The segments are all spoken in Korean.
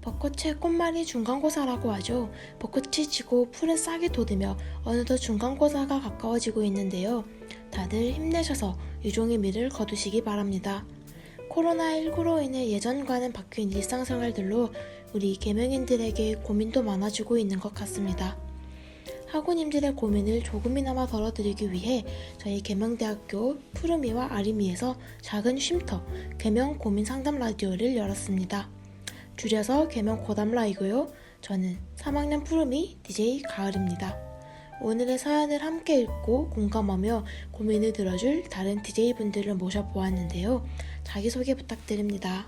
벚꽃의 꽃말이 중간고사라고 하죠. 벚꽃이 지고 풀은 싹이 돋으며 어느덧 중간고사가 가까워지고 있는데요. 다들 힘내셔서 유종의 미를 거두시기 바랍니다. 코로나19로 인해 예전과는 바뀐 일상생활들로 우리 개명인들에게 고민도 많아지고 있는 것 같습니다. 학우님들의 고민을 조금이나마 덜어드리기 위해 저희 개명대학교 푸르미와 아리미에서 작은 쉼터 개명 고민 상담 라디오를 열었습니다. 줄여서 개명 고담라이고요. 저는 3학년 푸르미 DJ 가을입니다. 오늘의 사연을 함께 읽고 공감하며 고민을 들어줄 다른 DJ분들을 모셔보았는데요. 자기소개 부탁드립니다.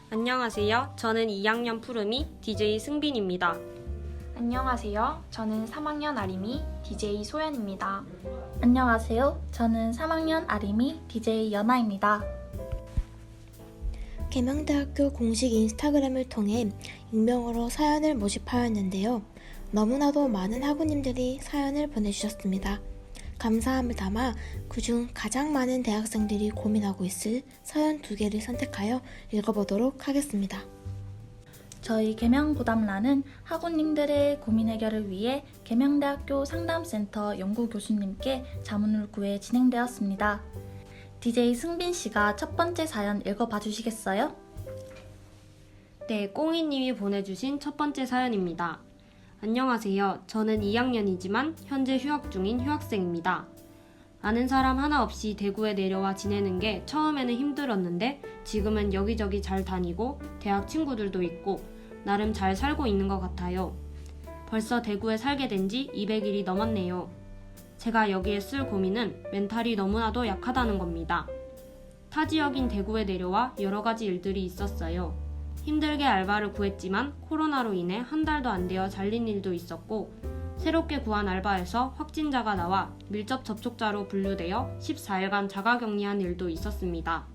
안녕하세요. 저는 2학년 푸르미 DJ 승빈입니다. 안녕하세요. 저는 3학년 아리미 DJ 소연입니다. 안녕하세요. 저는 3학년 아리미 DJ 연아입니다. 개명대학교 공식 인스타그램을 통해 익명으로 사연을 모집하였는데요. 너무나도 많은 학우님들이 사연을 보내주셨습니다. 감사함을 담아 그중 가장 많은 대학생들이 고민하고 있을 사연 2개를 선택하여 읽어보도록 하겠습니다. 저희 개명고담란은 학우님들의 고민 해결을 위해 개명대학교 상담센터 연구교수님께 자문을 구해 진행되었습니다. DJ 승빈씨가 첫 번째 사연 읽어봐 주시겠어요? 네, 꽁이님이 보내주신 첫 번째 사연입니다. 안녕하세요. 저는 2학년이지만 현재 휴학 중인 휴학생입니다. 아는 사람 하나 없이 대구에 내려와 지내는 게 처음에는 힘들었는데 지금은 여기저기 잘 다니고 대학 친구들도 있고 나름 잘 살고 있는 것 같아요. 벌써 대구에 살게 된 지 200일이 넘었네요. 제가 여기에 쓸 고민은 멘탈이 너무나도 약하다는 겁니다. 타 지역인 대구에 내려와 여러 가지 일들이 있었어요. 힘들게 알바를 구했지만 코로나로 인해 한 달도 안 되어 잘린 일도 있었고 새롭게 구한 알바에서 확진자가 나와 밀접 접촉자로 분류되어 14일간 자가격리한 일도 있었습니다.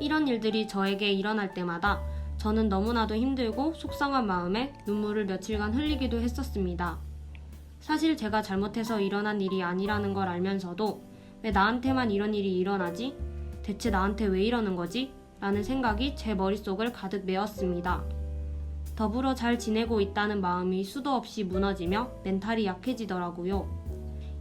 이런 일들이 저에게 일어날 때마다 저는 너무나도 힘들고 속상한 마음에 눈물을 며칠간 흘리기도 했었습니다. 사실 제가 잘못해서 일어난 일이 아니라는 걸 알면서도 왜 나한테만 이런 일이 일어나지? 대체 나한테 왜 이러는 거지? 라는 생각이 제 머릿속을 가득 메웠습니다. 더불어 잘 지내고 있다는 마음이 수도 없이 무너지며 멘탈이 약해지더라고요.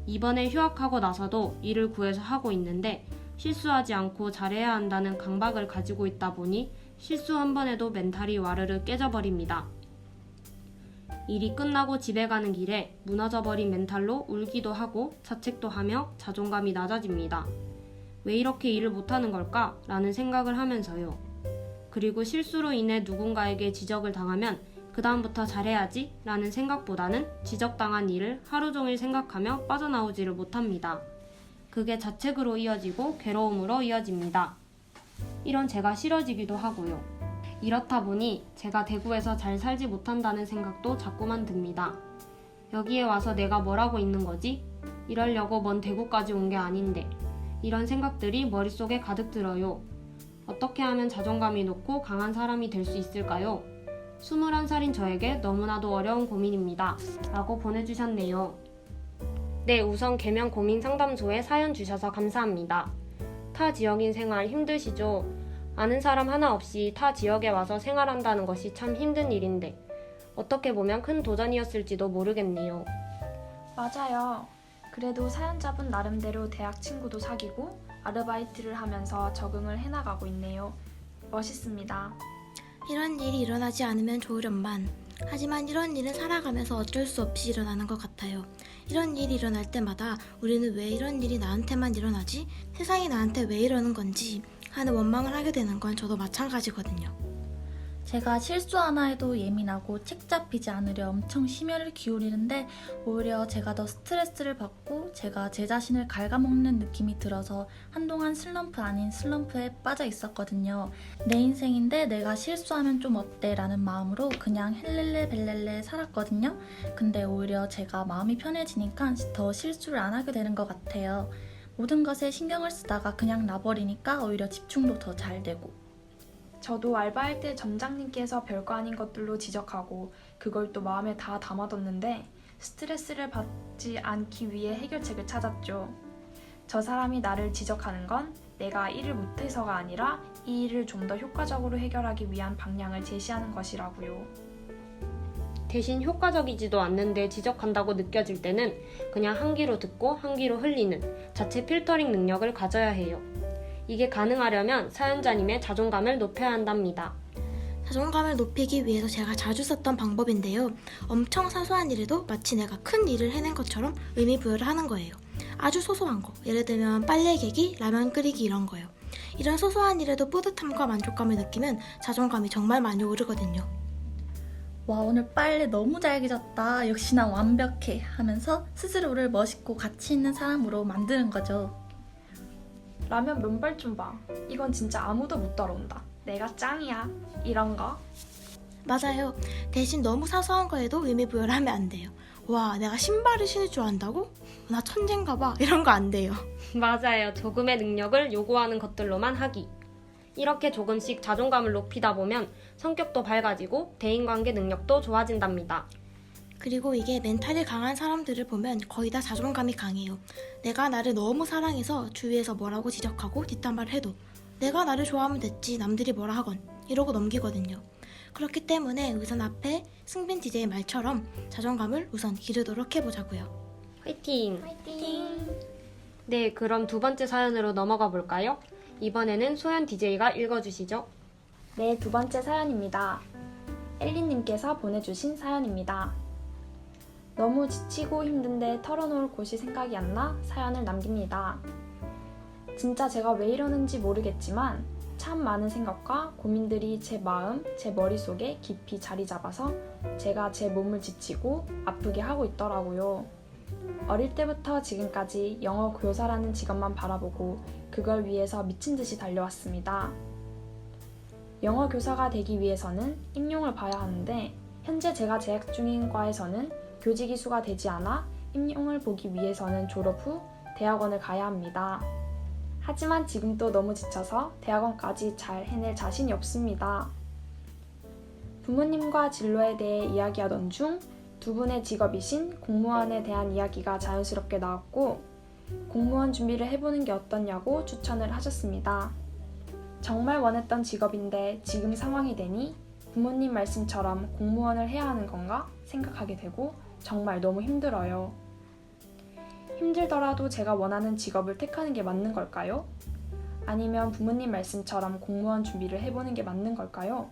이번에 휴학하고 나서도 일을 구해서 하고 있는데 실수하지 않고 잘해야 한다는 강박을 가지고 있다 보니 실수 한 번에도 멘탈이 와르르 깨져버립니다. 일이 끝나고 집에 가는 길에 무너져버린 멘탈로 울기도 하고 자책도 하며 자존감이 낮아집니다. 왜 이렇게 일을 못하는 걸까? 라는 생각을 하면서요. 그리고 실수로 인해 누군가에게 지적을 당하면 그 다음부터 잘해야지 라는 생각보다는 지적당한 일을 하루 종일 생각하며 빠져나오지를 못합니다. 그게 자책으로 이어지고 괴로움으로 이어집니다. 이런 제가 싫어지기도 하고요. 이렇다 보니 제가 대구에서 잘 살지 못한다는 생각도 자꾸만 듭니다. 여기에 와서 내가 뭘 하고 있는 거지? 이러려고 먼 대구까지 온 게 아닌데 이런 생각들이 머릿속에 가득 들어요. 어떻게 하면 자존감이 높고 강한 사람이 될 수 있을까요? 21살인 저에게 너무나도 어려운 고민입니다. 라고 보내주셨네요. 네, 우선 개명 고민 상담소에 사연 주셔서 감사합니다. 타 지역인 생활 힘드시죠? 아는 사람 하나 없이 타 지역에 와서 생활한다는 것이 참 힘든 일인데 어떻게 보면 큰 도전이었을지도 모르겠네요. 맞아요. 그래도 사연자분 나름대로 대학 친구도 사귀고 아르바이트를 하면서 적응을 해나가고 있네요. 멋있습니다. 이런 일이 일어나지 않으면 좋으련만 하지만 이런 일은 살아가면서 어쩔 수 없이 일어나는 것 같아요. 이런 일이 일어날 때마다 우리는 왜 이런 일이 나한테만 일어나지? 세상이 나한테 왜 이러는 건지 하는 원망을 하게 되는 건 저도 마찬가지거든요. 제가 실수 하나 해도 예민하고 책 잡히지 않으려 엄청 심혈을 기울이는데 오히려 제가 더 스트레스를 받고 제가 제 자신을 갉아먹는 느낌이 들어서 한동안 슬럼프 아닌 슬럼프에 빠져 있었거든요. 내 인생인데 내가 실수하면 좀 어때? 라는 마음으로 그냥 헬렐레 벨렐레 살았거든요. 근데 오히려 제가 마음이 편해지니까 더 실수를 안 하게 되는 것 같아요. 모든 것에 신경을 쓰다가 그냥 놔버리니까 오히려 집중도 더 잘 되고. 저도 알바할 때 점장님께서 별거 아닌 것들로 지적하고 그걸 또 마음에 다 담아뒀는데 스트레스를 받지 않기 위해 해결책을 찾았죠. 저 사람이 나를 지적하는 건 내가 일을 못해서가 아니라 이 일을 좀 더 효과적으로 해결하기 위한 방향을 제시하는 것이라고요. 대신 효과적이지도 않는데 지적한다고 느껴질 때는 그냥 한 귀로 듣고 한 귀로 흘리는 자체 필터링 능력을 가져야 해요. 이게 가능하려면 사연자님의 자존감을 높여야 한답니다. 자존감을 높이기 위해서 제가 자주 썼던 방법인데요. 엄청 사소한 일에도 마치 내가 큰 일을 해낸 것처럼 의미 부여를 하는 거예요. 아주 소소한 거, 예를 들면 빨래 개기, 라면 끓이기 이런 거요. 이런 소소한 일에도 뿌듯함과 만족감을 느끼면 자존감이 정말 많이 오르거든요. 와, 오늘 빨래 너무 잘 개졌다. 역시 난 완벽해. 하면서 스스로를 멋있고 가치 있는 사람으로 만드는 거죠. 라면 면발 좀 봐. 이건 진짜 아무도 못 따라온다. 내가 짱이야. 이런 거. 맞아요. 대신 너무 사소한 거에도 의미 부여를 하면 안 돼요. 와, 내가 신발을 신을 줄 안다고? 나 천재인가 봐. 이런 거 안 돼요. 맞아요. 조금의 능력을 요구하는 것들로만 하기. 이렇게 조금씩 자존감을 높이다 보면 성격도 밝아지고 대인관계 능력도 좋아진답니다. 그리고 이게 멘탈이 강한 사람들을 보면 거의 다 자존감이 강해요. 내가 나를 너무 사랑해서 주위에서 뭐라고 지적하고 뒷담화를 해도 내가 나를 좋아하면 됐지 남들이 뭐라 하건 이러고 넘기거든요. 그렇기 때문에 우선 앞에 승빈 DJ의 말처럼 자존감을 우선 기르도록 해보자고요. 화이팅! 화이팅! 네, 그럼 두 번째 사연으로 넘어가 볼까요? 이번에는 소연 DJ가 읽어주시죠. 네, 두 번째 사연입니다. 엘리님께서 보내주신 사연입니다. 너무 지치고 힘든데 털어놓을 곳이 생각이 안 나 사연을 남깁니다. 진짜 제가 왜 이러는지 모르겠지만 참 많은 생각과 고민들이 제 마음, 제 머릿속에 깊이 자리 잡아서 제가 제 몸을 지치고 아프게 하고 있더라고요. 어릴 때부터 지금까지 영어 교사라는 직업만 바라보고 그걸 위해서 미친 듯이 달려왔습니다. 영어 교사가 되기 위해서는 임용을 봐야 하는데 현재 제가 재학 중인 과에서는 교직 이수가 되지 않아 임용을 보기 위해서는 졸업 후 대학원을 가야 합니다. 하지만 지금 또 너무 지쳐서 대학원까지 잘 해낼 자신이 없습니다. 부모님과 진로에 대해 이야기하던 중 두 분의 직업이신 공무원에 대한 이야기가 자연스럽게 나왔고 공무원 준비를 해보는 게 어떠냐고 추천을 하셨습니다. 정말 원했던 직업인데 지금 상황이 되니 부모님 말씀처럼 공무원을 해야 하는 건가 생각하게 되고 정말 너무 힘들어요. 힘들더라도 제가 원하는 직업을 택하는 게 맞는 걸까요? 아니면 부모님 말씀처럼 공무원 준비를 해보는 게 맞는 걸까요?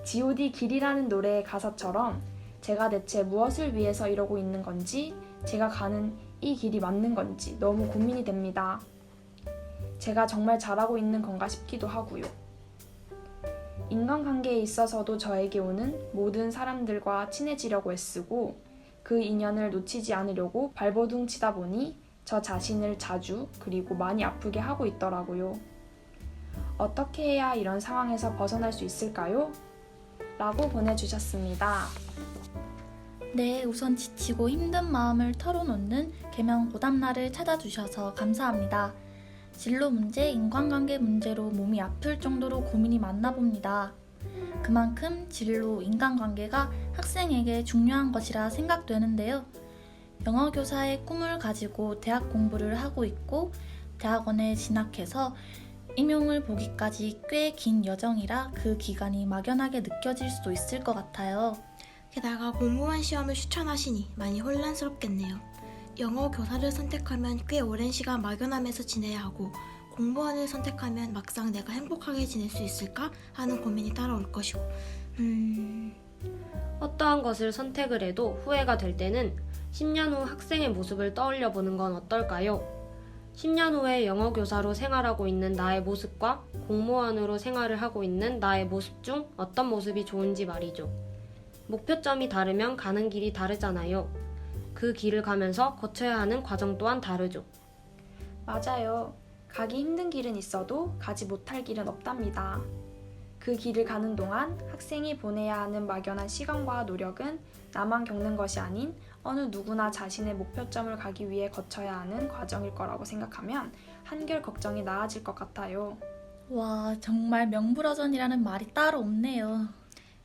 G.O.D 길이라는 노래의 가사처럼 제가 대체 무엇을 위해서 이러고 있는 건지 제가 가는 이 길이 맞는 건지 너무 고민이 됩니다. 제가 정말 잘하고 있는 건가 싶기도 하고요. 인간관계에 있어서도 저에게 오는 모든 사람들과 친해지려고 애쓰고 그 인연을 놓치지 않으려고 발버둥 치다 보니 저 자신을 자주 그리고 많이 아프게 하고 있더라고요. 어떻게 해야 이런 상황에서 벗어날 수 있을까요? 라고 보내주셨습니다. 네, 우선 지치고 힘든 마음을 털어놓는 개명 고담날을 찾아주셔서 감사합니다. 진로 문제, 인간관계 문제로 몸이 아플 정도로 고민이 많나 봅니다. 그만큼 진로, 인간관계가 학생에게 중요한 것이라 생각되는데요. 영어 교사의 꿈을 가지고 대학 공부를 하고 있고 대학원에 진학해서 임용을 보기까지 꽤 긴 여정이라 그 기간이 막연하게 느껴질 수도 있을 것 같아요. 게다가 공무원 시험을 추천하시니 많이 혼란스럽겠네요. 영어 교사를 선택하면 꽤 오랜 시간 막연함에서 지내야 하고 공무원을 선택하면 막상 내가 행복하게 지낼 수 있을까 하는 고민이 따라올 것이고 어떠한 것을 선택을 해도 후회가 될 때는 10년 후 학생의 모습을 떠올려 보는 건 어떨까요? 10년 후에 영어 교사로 생활하고 있는 나의 모습과 공무원으로 생활을 하고 있는 나의 모습 중 어떤 모습이 좋은지 말이죠. 목표점이 다르면 가는 길이 다르잖아요. 그 길을 가면서 거쳐야 하는 과정 또한 다르죠. 맞아요. 가기 힘든 길은 있어도 가지 못할 길은 없답니다. 그 길을 가는 동안 학생이 보내야 하는 막연한 시간과 노력은 나만 겪는 것이 아닌 어느 누구나 자신의 목표점을 가기 위해 거쳐야 하는 과정일 거라고 생각하면 한결 걱정이 나아질 것 같아요. 와, 정말 명불허전이라는 말이 따로 없네요.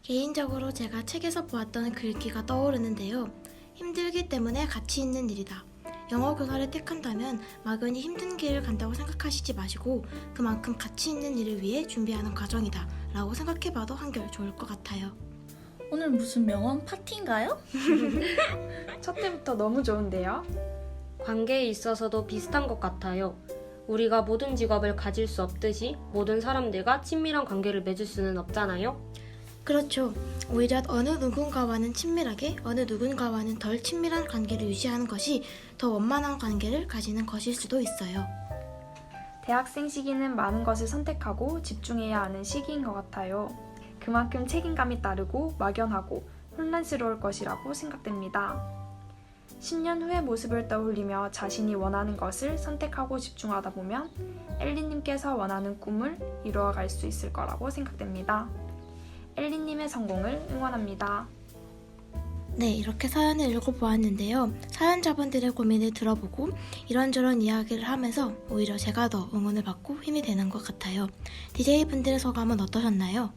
개인적으로 제가 책에서 보았던 글귀가 떠오르는데요. 힘들기 때문에 가치 있는 일이다. 영어 교사를 택한다면 막연히 힘든 길을 간다고 생각하시지 마시고 그만큼 가치 있는 일을 위해 준비하는 과정이다 라고 생각해봐도 한결 좋을 것 같아요. 오늘 무슨 명언 파티인가요? 첫 때부터 너무 좋은데요? 관계에 있어서도 비슷한 것 같아요. 우리가 모든 직업을 가질 수 없듯이 모든 사람들과 친밀한 관계를 맺을 수는 없잖아요. 그렇죠. 오히려 어느 누군가와는 친밀하게 어느 누군가와는 덜 친밀한 관계를 유지하는 것이 더 원만한 관계를 가지는 것일 수도 있어요. 대학생 시기는 많은 것을 선택하고 집중해야 하는 시기인 것 같아요. 그만큼 책임감이 따르고 막연하고 혼란스러울 것이라고 생각됩니다. 10년 후의 모습을 떠올리며 자신이 원하는 것을 선택하고 집중하다 보면 엘리님께서 원하는 꿈을 이루어갈 수 있을 거라고 생각됩니다. 엘리님의 성공을 응원합니다. 네, 이렇게 사연을 읽어보았는데요. 사연자분들의 고민을 들어보고 이런저런 이야기를 하면서 오히려 제가 더 응원을 받고 힘이 되는 것 같아요. DJ분들의 소감은 어떠셨나요?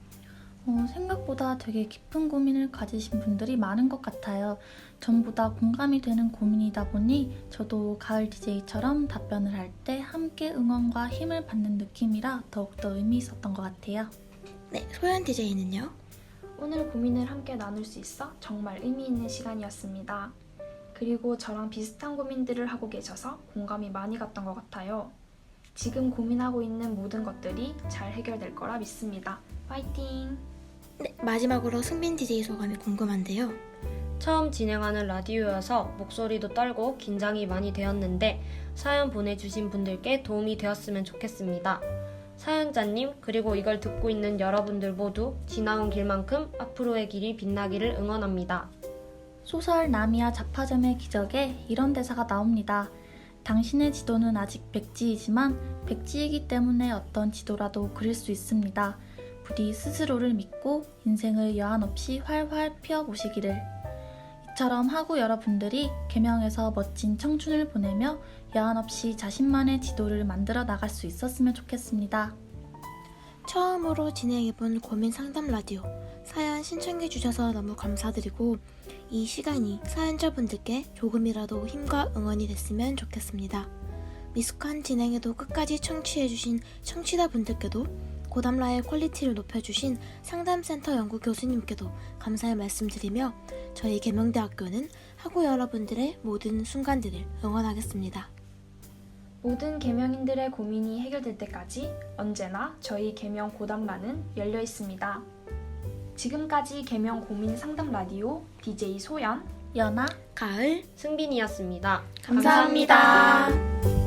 생각보다 되게 깊은 고민을 가지신 분들이 많은 것 같아요. 전부 다 공감이 되는 고민이다 보니 저도 가을 DJ처럼 답변을 할 때 함께 응원과 힘을 받는 느낌이라 더욱더 의미 있었던 것 같아요. 네, 소연 DJ는요? 오늘 고민을 함께 나눌 수 있어 정말 의미 있는 시간이었습니다. 그리고 저랑 비슷한 고민들을 하고 계셔서 공감이 많이 갔던 것 같아요. 지금 고민하고 있는 모든 것들이 잘 해결될 거라 믿습니다. 파이팅! 네, 마지막으로 승빈 DJ 소감이 궁금한데요. 처음 진행하는 라디오여서 목소리도 떨고 긴장이 많이 되었는데 사연 보내주신 분들께 도움이 되었으면 좋겠습니다. 사연자님 그리고 이걸 듣고 있는 여러분들 모두 지나온 길만큼 앞으로의 길이 빛나기를 응원합니다. 소설 나미야 자파점의 기적에 이런 대사가 나옵니다. 당신의 지도는 아직 백지이지만 백지이기 때문에 어떤 지도라도 그릴 수 있습니다. 부디 스스로를 믿고 인생을 여한 없이 활활 피워보시기를. 이처럼 하고 여러분들이 계명에서 멋진 청춘을 보내며 여한 없이 자신만의 지도를 만들어 나갈 수 있었으면 좋겠습니다. 처음으로 진행해본 고민 상담 라디오 사연 신청해 주셔서 너무 감사드리고 이 시간이 사연자분들께 조금이라도 힘과 응원이 됐으면 좋겠습니다. 미숙한 진행에도 끝까지 청취해주신 청취자분들께도 고담라의 퀄리티를 높여주신 상담센터 연구 교수님께도 감사의 말씀드리며 저희 계명대학교는 학우 여러분들의 모든 순간들을 응원하겠습니다. 모든 계명인들의 고민이 해결될 때까지 언제나 저희 계명 고담라는 열려 있습니다. 지금까지 계명 고민 상담 라디오 DJ 소연, 연아, 가을 승빈이었습니다. 감사합니다.